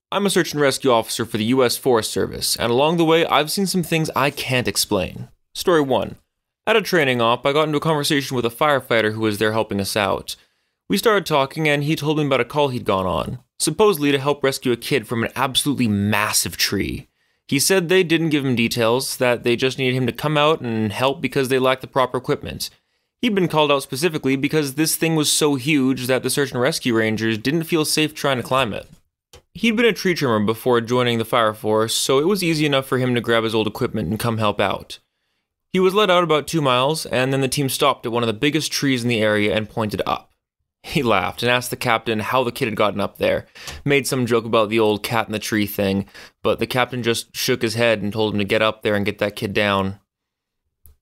I'm a search and rescue officer for the US Forest Service, and along the way, I've seen some things I can't explain. Story 1. At a training op, I got into a conversation with a firefighter who was there helping us out. We started talking, and he told me about a call he'd gone on, supposedly to help rescue a kid from an absolutely massive tree. He said they didn't give him details, that they just needed him to come out and help because they lacked the proper equipment. He'd been called out specifically because this thing was so huge that the search and rescue rangers didn't feel safe trying to climb it. He'd been a tree trimmer before joining the fire force, so it was easy enough for him to grab his old equipment and come help out. He was led out about 2 miles, and then the team stopped at one of the biggest trees in the area and pointed up. He laughed and asked the captain how the kid had gotten up there, made some joke about the old cat in the tree thing, but the captain just shook his head and told him to get up there and get that kid down.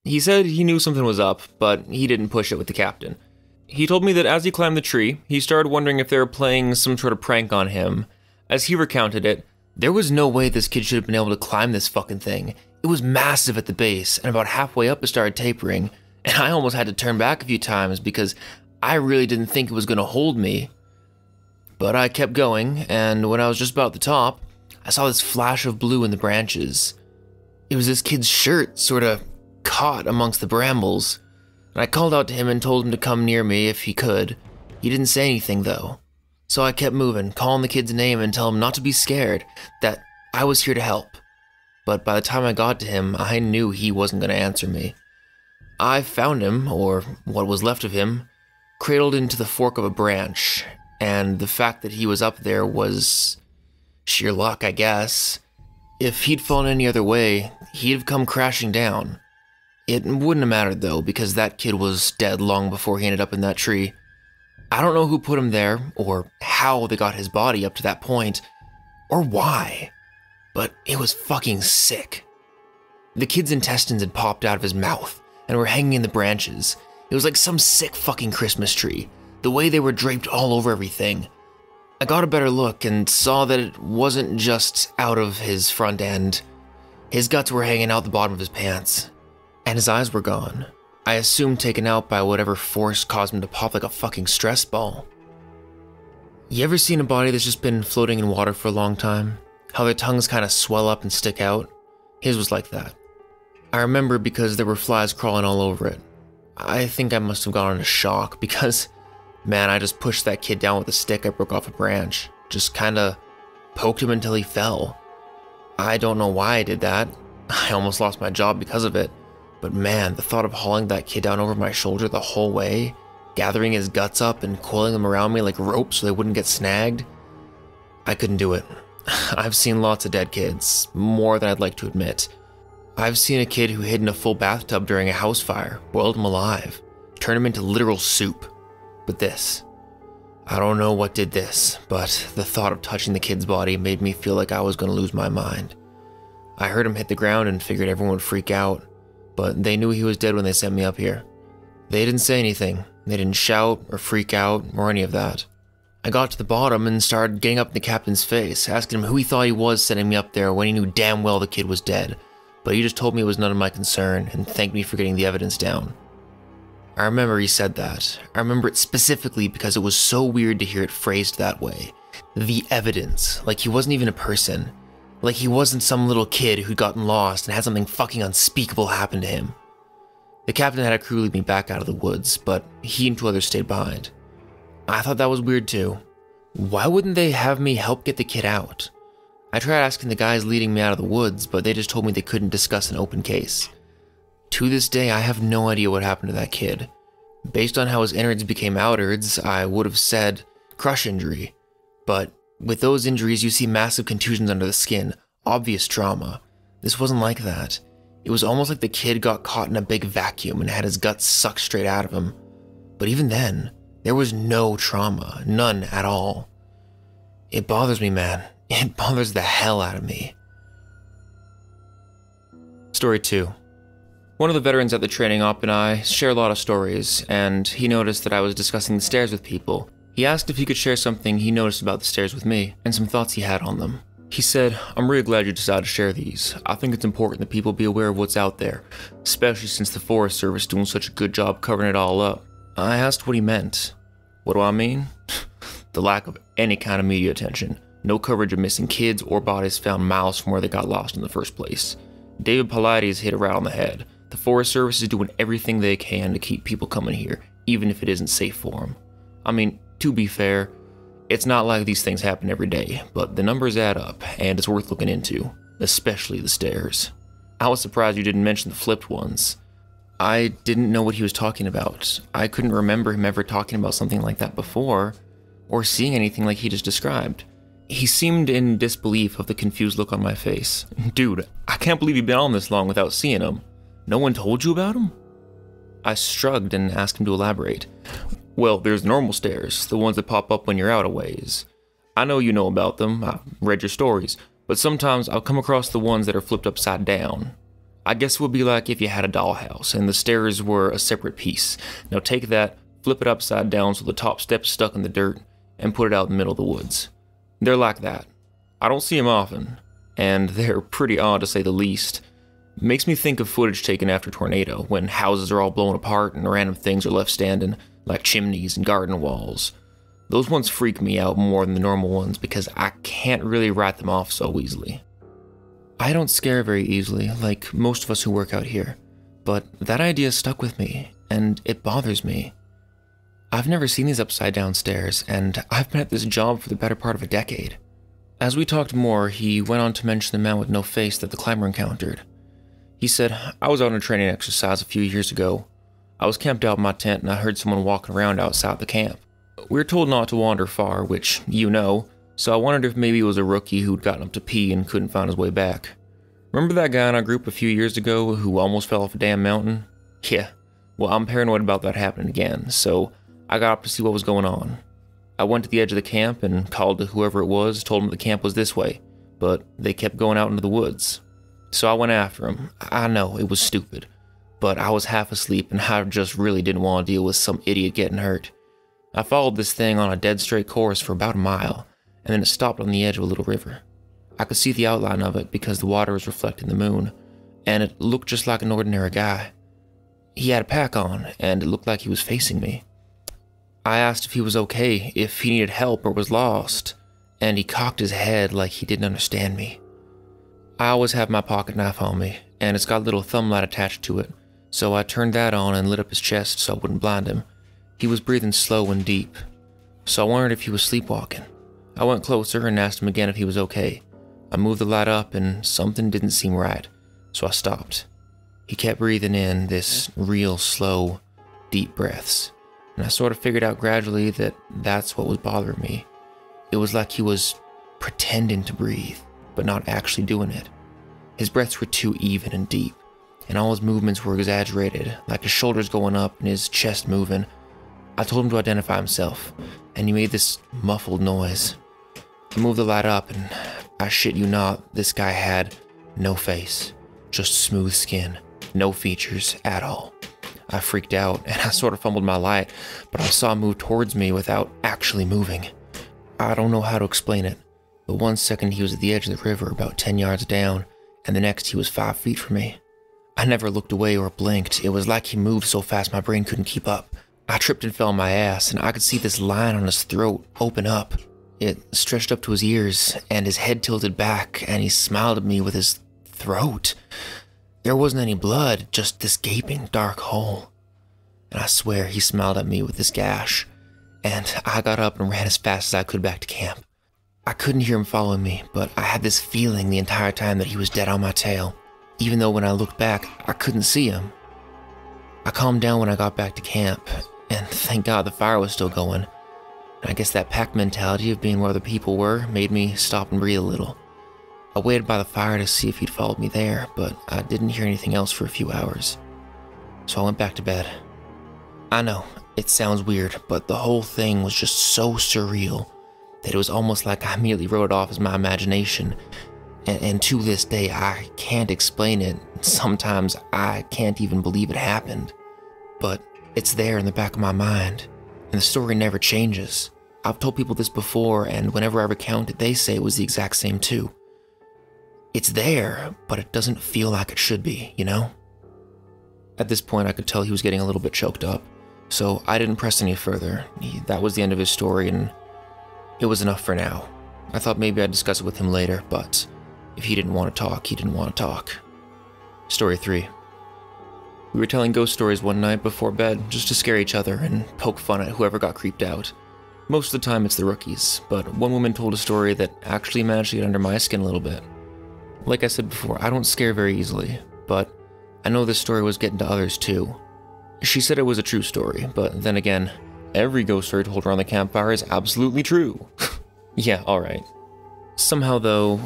He said he knew something was up, but he didn't push it with the captain. He told me that as he climbed the tree, he started wondering if they were playing some sort of prank on him. As he recounted it, there was no way this kid should have been able to climb this fucking thing. It was massive at the base, and about halfway up it started tapering, and I almost had to turn back a few times because I really didn't think it was going to hold me. But I kept going, and when I was just about the top, I saw this flash of blue in the branches. It was this kid's shirt, sort of caught amongst the brambles, and I called out to him and told him to come near me if he could. He didn't say anything though. So I kept moving, calling the kid's name and tell him not to be scared, that I was here to help. But by the time I got to him, I knew he wasn't going to answer me. I found him, or what was left of him, cradled into the fork of a branch, and the fact that he was up there was sheer luck, I guess. If he'd fallen any other way, he'd have come crashing down. It wouldn't have mattered though, because that kid was dead long before he ended up in that tree. I don't know who put him there, or how they got his body up to that point, or why, but it was fucking sick. The kid's intestines had popped out of his mouth, and were hanging in the branches. It was like some sick fucking Christmas tree, the way they were draped all over everything. I got a better look and saw that it wasn't just out of his front end. His guts were hanging out the bottom of his pants, and his eyes were gone. I assumed taken out by whatever force caused him to pop like a fucking stress ball. You ever seen a body that's just been floating in water for a long time? How their tongues kind of swell up and stick out? His was like that. I remember because there were flies crawling all over it. I think I must have gone into shock because, man, I just pushed that kid down with a stick I broke off a branch. Just kinda poked him until he fell. I don't know why I did that. I almost lost my job because of it. But man, the thought of hauling that kid down over my shoulder the whole way, gathering his guts up and coiling them around me like rope so they wouldn't get snagged, I couldn't do it. I've seen lots of dead kids, more than I'd like to admit. I've seen a kid who hid in a full bathtub during a house fire, boiled him alive, turned him into literal soup. But this, I don't know what did this, but the thought of touching the kid's body made me feel like I was going to lose my mind. I heard him hit the ground and figured everyone would freak out. But they knew he was dead when they sent me up here. They didn't say anything. They didn't shout or freak out or any of that. I got to the bottom and started getting up in the captain's face, asking him who he thought he was sending me up there when he knew damn well the kid was dead. But he just told me it was none of my concern and thanked me for getting the evidence down. I remember he said that. I remember it specifically because it was so weird to hear it phrased that way. The evidence, like he wasn't even a person. Like he wasn't some little kid who'd gotten lost and had something fucking unspeakable happen to him. The captain had a crew lead me back out of the woods, but he and 2 others stayed behind. I thought that was weird too. Why wouldn't they have me help get the kid out? I tried asking the guys leading me out of the woods, but they just told me they couldn't discuss an open case. To this day, I have no idea what happened to that kid. Based on how his innards became outards, I would have said crush injury, but with those injuries, you see massive contusions under the skin, obvious trauma. This wasn't like that. It was almost like the kid got caught in a big vacuum and had his guts sucked straight out of him. But even then, there was no trauma, none at all. It bothers me, man. It bothers the hell out of me. Story 2. One of the veterans at the training op and I share a lot of stories, and he noticed that I was discussing the stairs with people. He asked if he could share something he noticed about the stairs with me, and some thoughts he had on them. He said, "I'm really glad you decided to share these. I think it's important that people be aware of what's out there, especially since the Forest Service is doing such a good job covering it all up." I asked what he meant. What do I mean? The lack of any kind of media attention. No coverage of missing kids or bodies found miles from where they got lost in the first place. David Pilates hit it right on the head. The Forest Service is doing everything they can to keep people coming here, even if it isn't safe for them. I mean, to be fair, it's not like these things happen every day, but the numbers add up, and it's worth looking into, especially the stairs. I was surprised you didn't mention the flipped ones. I didn't know what he was talking about. I couldn't remember him ever talking about something like that before, or seeing anything like he just described. He seemed in disbelief of the confused look on my face. Dude, I can't believe you've been on this long without seeing him. No one told you about him? I shrugged and asked him to elaborate. Well, there's normal stairs, the ones that pop up when you're out a ways. I know you know about them, I've read your stories, but sometimes I'll come across the ones that are flipped upside down. I guess it would be like if you had a dollhouse and the stairs were a separate piece. Now take that, flip it upside down so the top step's stuck in the dirt, and put it out in the middle of the woods. They're like that. I don't see them often, and they're pretty odd to say the least. Makes me think of footage taken after a tornado, when houses are all blown apart and random things are left standing, like chimneys and garden walls. Those ones freak me out more than the normal ones because I can't really write them off so easily. I don't scare very easily, like most of us who work out here, but that idea stuck with me, and it bothers me. I've never seen these upside down stairs, and I've been at this job for the better part of a decade. As we talked more, he went on to mention the man with no face that the climber encountered. He said, I was on a training exercise a few years ago. I was camped out in my tent and I heard someone walking around outside the camp. We were told not to wander far, which you know, so I wondered if maybe it was a rookie who'd gotten up to pee and couldn't find his way back. Remember that guy in our group a few years ago who almost fell off a damn mountain? Yeah, well, I'm paranoid about that happening again, so I got up to see what was going on. I went to the edge of the camp and called to whoever it was, told him the camp was this way, but they kept going out into the woods. So I went after him. I know, it was stupid, but I was half asleep and I just really didn't want to deal with some idiot getting hurt. I followed this thing on a dead straight course for about a mile, and then it stopped on the edge of a little river. I could see the outline of it because the water was reflecting the moon, and it looked just like an ordinary guy. He had a pack on, and it looked like he was facing me. I asked if he was okay, if he needed help or was lost, and he cocked his head like he didn't understand me. I always have my pocket knife on me, and it's got a little thumb light attached to it, so I turned that on and lit up his chest so I wouldn't blind him. He was breathing slow and deep, so I wondered if he was sleepwalking. I went closer and asked him again if he was okay. I moved the light up and something didn't seem right, so I stopped. He kept breathing in this real slow, deep breaths, and I sort of figured out gradually that that's what was bothering me. It was like he was pretending to breathe, but not actually doing it. His breaths were too even and deep, and all his movements were exaggerated, like his shoulders going up and his chest moving. I told him to identify himself, and he made this muffled noise. I moved the light up, and I shit you not, this guy had no face, just smooth skin, no features at all. I freaked out, and I sort of fumbled my light, but I saw him move towards me without actually moving. I don't know how to explain it, but 1 second he was at the edge of the river about 10 yards down, and the next he was 5 feet from me. I never looked away or blinked. It was like he moved so fast my brain couldn't keep up. I tripped and fell on my ass, and I could see this line on his throat open up. It stretched up to his ears, and his head tilted back, and he smiled at me with his throat. There wasn't any blood, just this gaping dark hole. And I swear he smiled at me with this gash, and I got up and ran as fast as I could back to camp. I couldn't hear him following me, but I had this feeling the entire time that he was dead on my tail, even though when I looked back, I couldn't see him. I calmed down when I got back to camp, and thank God the fire was still going. I guess that pack mentality of being where the people were made me stop and breathe a little. I waited by the fire to see if he'd followed me there, but I didn't hear anything else for a few hours. So I went back to bed. I know, it sounds weird, but the whole thing was just so surreal that it was almost like I immediately wrote it off as my imagination. And to this day, I can't explain it. Sometimes I can't even believe it happened. But it's there in the back of my mind, and the story never changes. I've told people this before, and whenever I recount it, they say it was the exact same too. It's there, but it doesn't feel like it should be, you know? At this point, I could tell he was getting a little bit choked up, so I didn't press any further. That was the end of his story, and it was enough for now. I thought maybe I'd discuss it with him later, but if he didn't want to talk, he didn't want to talk. Story 3. We were telling ghost stories one night before bed, just to scare each other and poke fun at whoever got creeped out. Most of the time it's the rookies, but one woman told a story that actually managed to get under my skin a little bit. Like I said before, I don't scare very easily, but I know this story was getting to others too. She said it was a true story, but then again, every ghost story told around the campfire is absolutely true. Yeah, alright. Somehow though,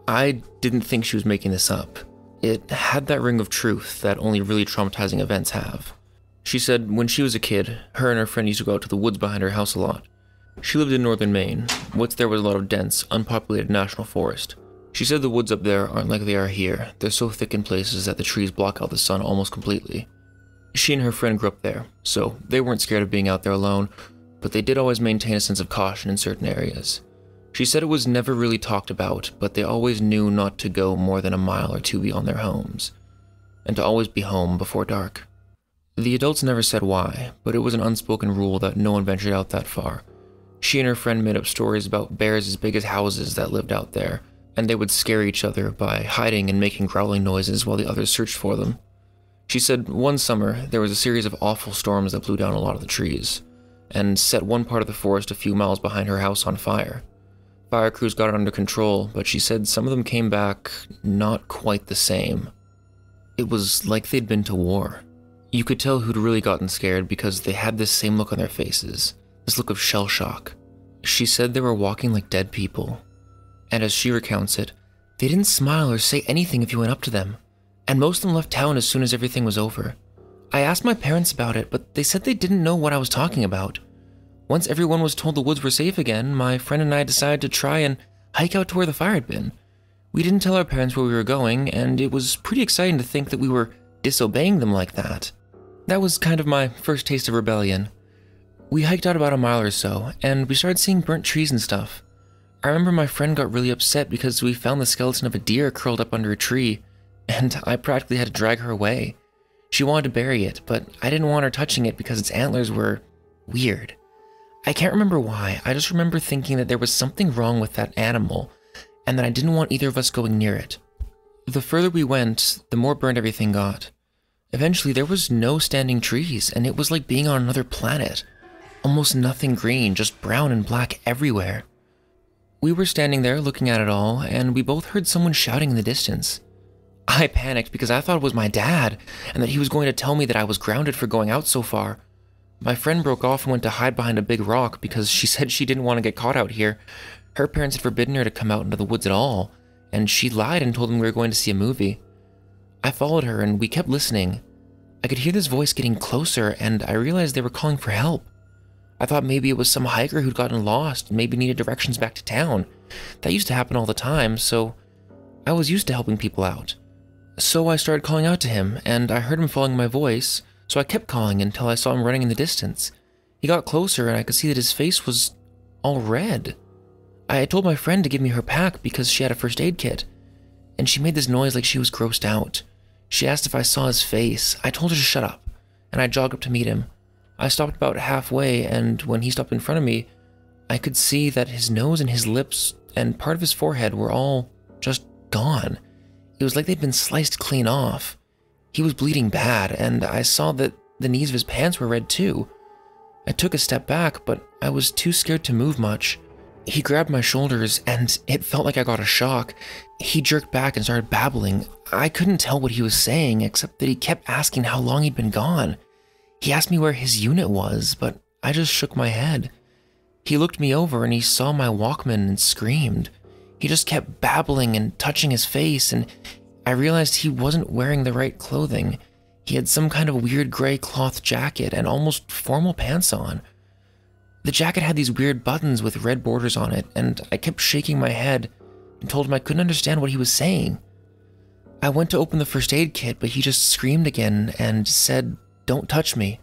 I didn't think she was making this up. It had that ring of truth that only really traumatizing events have. She said when she was a kid, her and her friend used to go out to the woods behind her house a lot. She lived in northern Maine. What's there was a lot of dense, unpopulated national forest. She said the woods up there aren't like they are here. They're so thick in places that the trees block out the sun almost completely. She and her friend grew up there, so they weren't scared of being out there alone, but they did always maintain a sense of caution in certain areas. She said it was never really talked about, but they always knew not to go more than a mile or two beyond their homes, and to always be home before dark. The adults never said why, but it was an unspoken rule that no one ventured out that far. She and her friend made up stories about bears as big as houses that lived out there, and they would scare each other by hiding and making growling noises while the others searched for them. She said one summer there was a series of awful storms that blew down a lot of the trees, and set one part of the forest a few miles behind her house on fire. Fire crews got it under control, but she said some of them came back not quite the same. It was like they'd been to war. You could tell who'd really gotten scared because they had this same look on their faces, this look of shell shock. She said they were walking like dead people. And as she recounts it, they didn't smile or say anything if you went up to them, and most of them left town as soon as everything was over. I asked my parents about it, but they said they didn't know what I was talking about. Once everyone was told the woods were safe again, my friend and I decided to try and hike out to where the fire had been. We didn't tell our parents where we were going, and it was pretty exciting to think that we were disobeying them like that. That was kind of my first taste of rebellion. We hiked out about a mile or so, and we started seeing burnt trees and stuff. I remember my friend got really upset because we found the skeleton of a deer curled up under a tree, and I practically had to drag her away. She wanted to bury it, but I didn't want her touching it because its antlers were weird. I can't remember why, I just remember thinking that there was something wrong with that animal, and that I didn't want either of us going near it. The further we went, the more burnt everything got. Eventually there was no standing trees, and it was like being on another planet. Almost nothing green, just brown and black everywhere. We were standing there looking at it all, and we both heard someone shouting in the distance. I panicked because I thought it was my dad, and that he was going to tell me that I was grounded for going out so far. My friend broke off and went to hide behind a big rock because she said she didn't want to get caught out here. Her parents had forbidden her to come out into the woods at all, and she lied and told them we were going to see a movie. I followed her and we kept listening. I could hear this voice getting closer, and I realized they were calling for help. I thought maybe it was some hiker who'd gotten lost and maybe needed directions back to town. That used to happen all the time, so I was used to helping people out. So I started calling out to him, and I heard him following my voice, so I kept calling until I saw him running in the distance. He got closer and I could see that his face was all red. I had told my friend to give me her pack because she had a first aid kit, and she made this noise like she was grossed out. She asked if I saw his face. I told her to shut up, and I jogged up to meet him. I stopped about halfway, and when he stopped in front of me, I could see that his nose and his lips and part of his forehead were all just gone. It was like they'd been sliced clean off. He was bleeding bad, and I saw that the knees of his pants were red too. I took a step back, but I was too scared to move much. He grabbed my shoulders, and it felt like I got a shock. He jerked back and started babbling. I couldn't tell what he was saying, except that he kept asking how long he'd been gone. He asked me where his unit was, but I just shook my head. He looked me over and he saw my Walkman and screamed. He just kept babbling and touching his face, and I realized he wasn't wearing the right clothing. He had some kind of weird gray cloth jacket and almost formal pants on. The jacket had these weird buttons with red borders on it, and I kept shaking my head and told him I couldn't understand what he was saying. I went to open the first aid kit, but he just screamed again and said, "Don't touch me.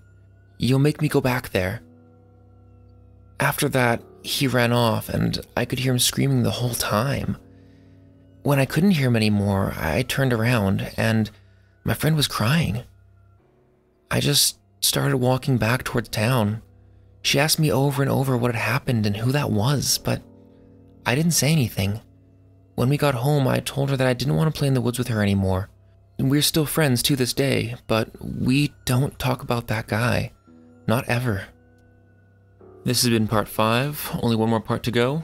You'll make me go back there." After that, he ran off, and I could hear him screaming the whole time. When I couldn't hear him anymore, I turned around, and my friend was crying. I just started walking back towards town. She asked me over and over what had happened and who that was, but I didn't say anything. When we got home, I told her that I didn't want to play in the woods with her anymore. And we're still friends to this day, but we don't talk about that guy. Not ever. This has been part 5, only one more part to go.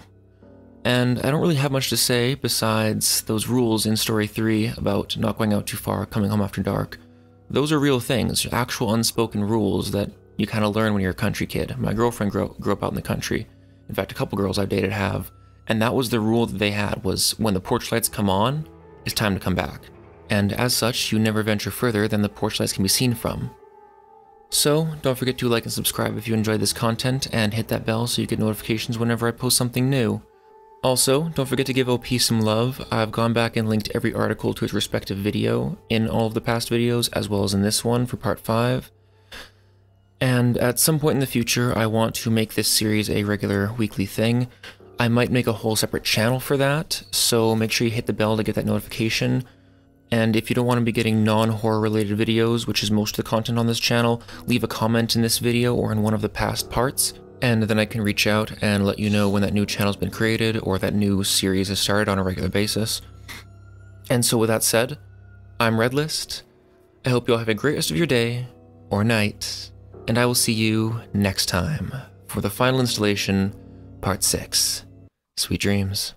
And I don't really have much to say besides those rules in story 3 about not going out too far, coming home after dark. Those are real things, actual unspoken rules that you kind of learn when you're a country kid. My girlfriend grew up out in the country. In fact, a couple girls I've dated have. And that was the rule that they had, was when the porch lights come on, it's time to come back. And as such, you never venture further than the porch lights can be seen from. So, don't forget to like and subscribe if you enjoyed this content, and hit that bell so you get notifications whenever I post something new. Also, don't forget to give OP some love. I've gone back and linked every article to its respective video in all of the past videos, as well as in this one for part 5. And at some point in the future, I want to make this series a regular weekly thing. I might make a whole separate channel for that, so make sure you hit the bell to get that notification. And if you don't want to be getting non-horror related videos, which is most of the content on this channel, leave a comment in this video or in one of the past parts, and then I can reach out and let you know when that new channel's been created or that new series has started on a regular basis. And so with that said, I'm ReddList. I hope you all have a great rest of your day, or night, and I will see you next time for the final installation, part 6. Sweet dreams.